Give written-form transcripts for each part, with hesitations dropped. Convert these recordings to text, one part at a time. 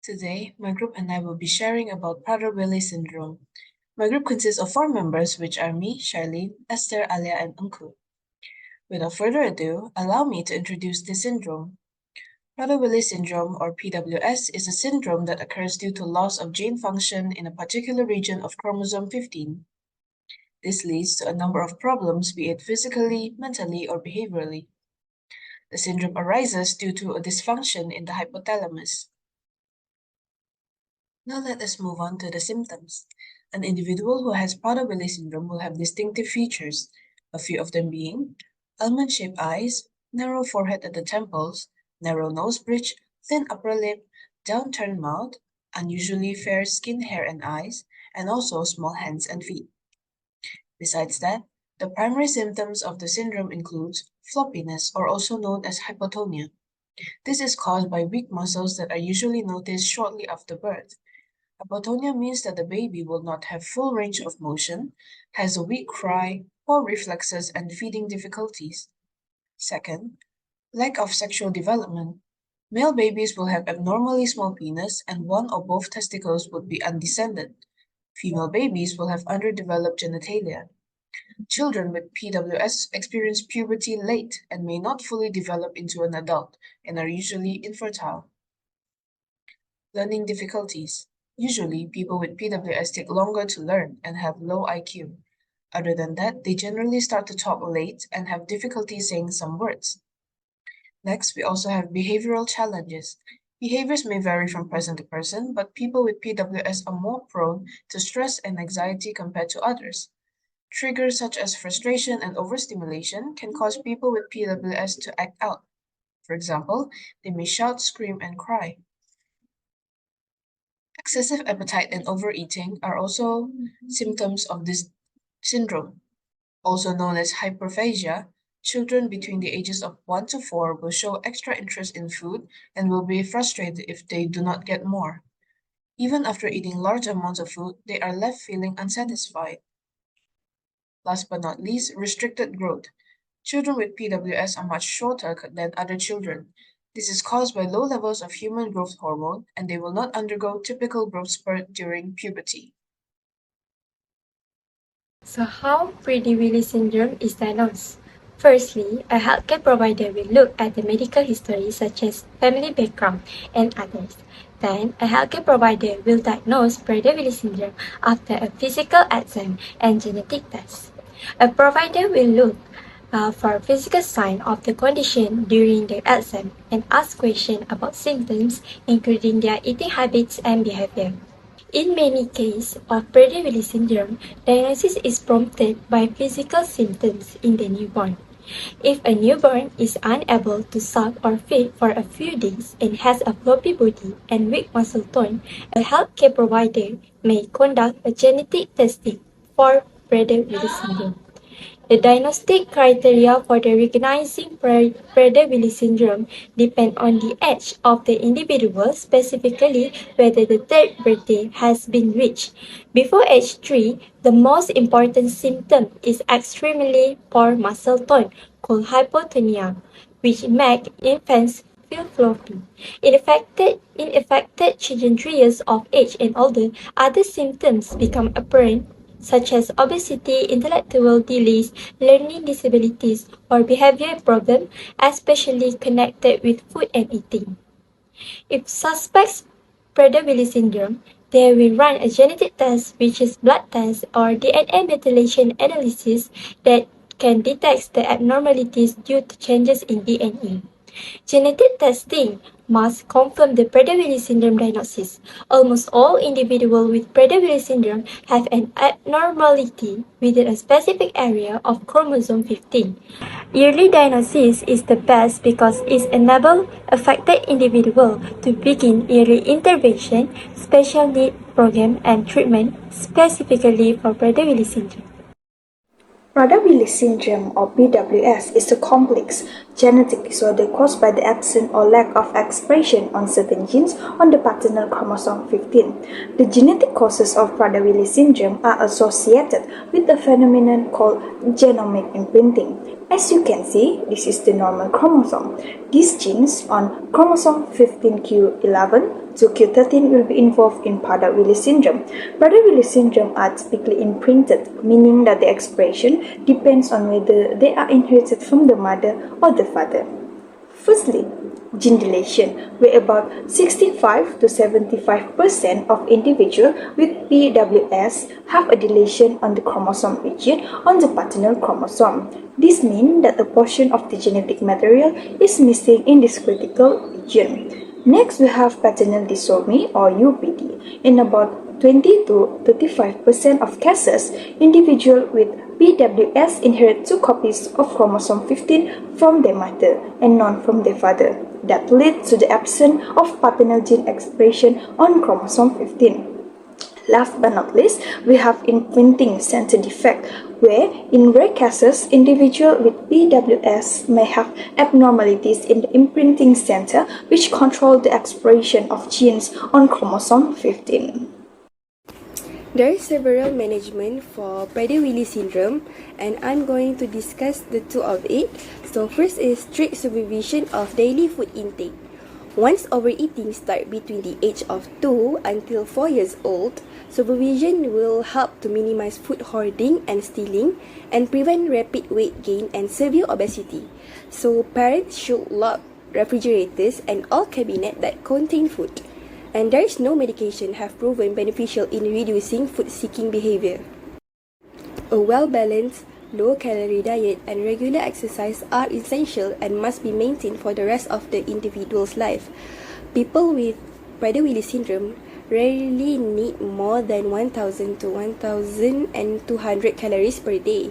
Today, my group and I will be sharing about Prader-Willi syndrome. My group consists of 4 members, which are me, Charlene, Esther, Alia, and Engku. Without further ado, allow me to introduce this syndrome. Prader-Willi syndrome, or PWS, is a syndrome that occurs due to loss of gene function in a particular region of chromosome 15. This leads to a number of problems, be it physically, mentally, or behaviorally. The syndrome arises due to a dysfunction in the hypothalamus. Now let us move on to the symptoms. An individual who has Prader-Willi syndrome will have distinctive features, a few of them being almond-shaped eyes, narrow forehead at the temples, narrow nose bridge, thin upper lip, downturned mouth, unusually fair skin, hair, and eyes, and also small hands and feet. Besides that, the primary symptoms of the syndrome includes floppiness, or also known as hypotonia. This is caused by weak muscles that are usually noticed shortly after birth. Hypotonia means that the baby will not have full range of motion, has a weak cry, poor reflexes, and feeding difficulties. Second, lack of sexual development. Male babies will have abnormally small penis and one or both testicles would be undescended. Female babies will have underdeveloped genitalia. Children with PWS experience puberty late and may not fully develop into an adult and are usually infertile. Learning difficulties. Usually, people with PWS take longer to learn and have low IQ. Other than that, they generally start to talk late and have difficulty saying some words. Next, we also have behavioral challenges. Behaviors may vary from person to person, but people with PWS are more prone to stress and anxiety compared to others. Triggers such as frustration and overstimulation can cause people with PWS to act out. For example, they may shout, scream, and cry. Excessive appetite and overeating are also symptoms of this syndrome. Also known as hyperphagia, children between the ages of 1 to 4 will show extra interest in food and will be frustrated if they do not get more. Even after eating large amounts of food, they are left feeling unsatisfied. Last but not least, restricted growth. Children with PWS are much shorter than other children. This is caused by low levels of human growth hormone, and they will not undergo typical growth spurt during puberty. So how Prader-Willi syndrome is diagnosed? Firstly, a healthcare provider will look at the medical history such as family background and others. Then, a healthcare provider will diagnose Prader-Willi syndrome after a physical exam and genetic test. A provider will look for physical sign of the condition during the exam and ask questions about symptoms, including their eating habits and behavior. In many cases of Prader-Willi syndrome, diagnosis is prompted by physical symptoms in the newborn. If a newborn is unable to suck or feed for a few days and has a floppy body and weak muscle tone, a healthcare provider may conduct a genetic testing for Prader-Willi syndrome. The diagnostic criteria for the recognizing Prader-Willi syndrome depend on the age of the individual, specifically whether the third birthday has been reached. Before age 3, the most important symptom is extremely poor muscle tone, called hypotonia, which make infants feel floppy. In affected children 3 years of age and older, other symptoms become apparent such as obesity, intellectual delays, learning disabilities, or behavior problems, especially connected with food and eating. If suspects Prader-Willi syndrome, they will run a genetic test, which is blood test or DNA methylation analysis that can detect the abnormalities due to changes in DNA. Genetic testing must confirm the Prader-Willi syndrome diagnosis. Almost all individuals with Prader-Willi syndrome have an abnormality within a specific area of chromosome 15. Early diagnosis is the best because it enables affected individuals to begin early intervention, special need program, and treatment specifically for Prader-Willi syndrome. Prader-Willi syndrome, or PWS, is a complex genetic disorder caused by the absence or lack of expression on certain genes on the paternal chromosome 15. The genetic causes of Prader-Willi syndrome are associated with a phenomenon called genomic imprinting. As you can see, this is the normal chromosome. These genes on chromosome 15q11 to q13 will be involved in Prader-Willi syndrome. Prader-Willi syndrome are typically imprinted, meaning that the expression depends on whether they are inherited from the mother or the father. Firstly, gene deletion, where about 65 to 75% of individuals with PWS have a deletion on the chromosome region on the paternal chromosome. This means that a portion of the genetic material is missing in this critical region. Next, we have paternal disomy or UPD. In about 20 to 35% of cases, individuals with PWS inherit 2 copies of chromosome 15 from their mother and none from their father. That leads to the absence of paternal gene expression on chromosome 15. Last but not least, we have imprinting center defect, where in rare cases, individuals with PWS may have abnormalities in the imprinting center which control the expression of genes on chromosome 15. There are several management for Prader-Willi syndrome, and I'm going to discuss the 2 of it. So first is strict supervision of daily food intake. Once overeating starts between the age of 2 until 4 years old, supervision will help to minimize food hoarding and stealing and prevent rapid weight gain and severe obesity. So parents should lock refrigerators and all cabinets that contain food. And there is no medication have proven beneficial in reducing food-seeking behavior. A well-balanced, low-calorie diet and regular exercise are essential and must be maintained for the rest of the individual's life. People with Prader-Willi syndrome rarely need more than 1,000 to 1,200 calories per day.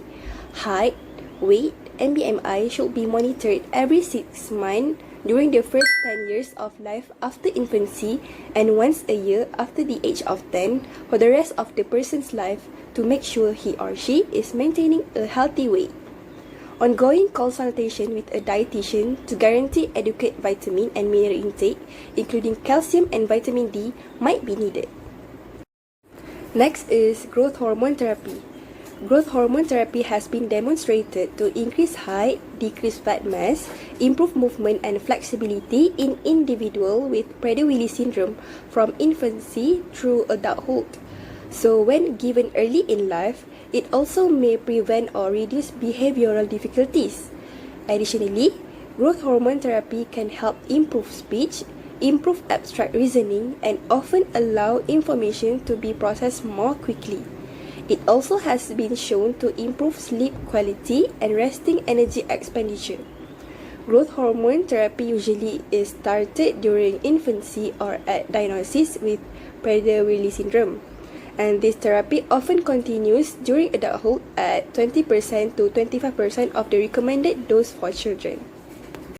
Height, weight, and BMI should be monitored every 6 months during the first 10 years of life after infancy and once a year after the age of 10 for the rest of the person's life to make sure he or she is maintaining a healthy weight. Ongoing consultation with a dietitian to guarantee adequate vitamin and mineral intake, including calcium and vitamin D, might be needed. Next is growth hormone therapy. Growth hormone therapy has been demonstrated to increase height, decrease fat mass, improve movement and flexibility in individuals with Prader-Willi syndrome from infancy through adulthood. So when given early in life, it also may prevent or reduce behavioral difficulties. Additionally, growth hormone therapy can help improve speech, improve abstract reasoning, and often allow information to be processed more quickly. It also has been shown to improve sleep quality and resting energy expenditure. Growth hormone therapy usually is started during infancy or at diagnosis with Prader-Willi syndrome. And this therapy often continues during adulthood at 20% to 25% of the recommended dose for children.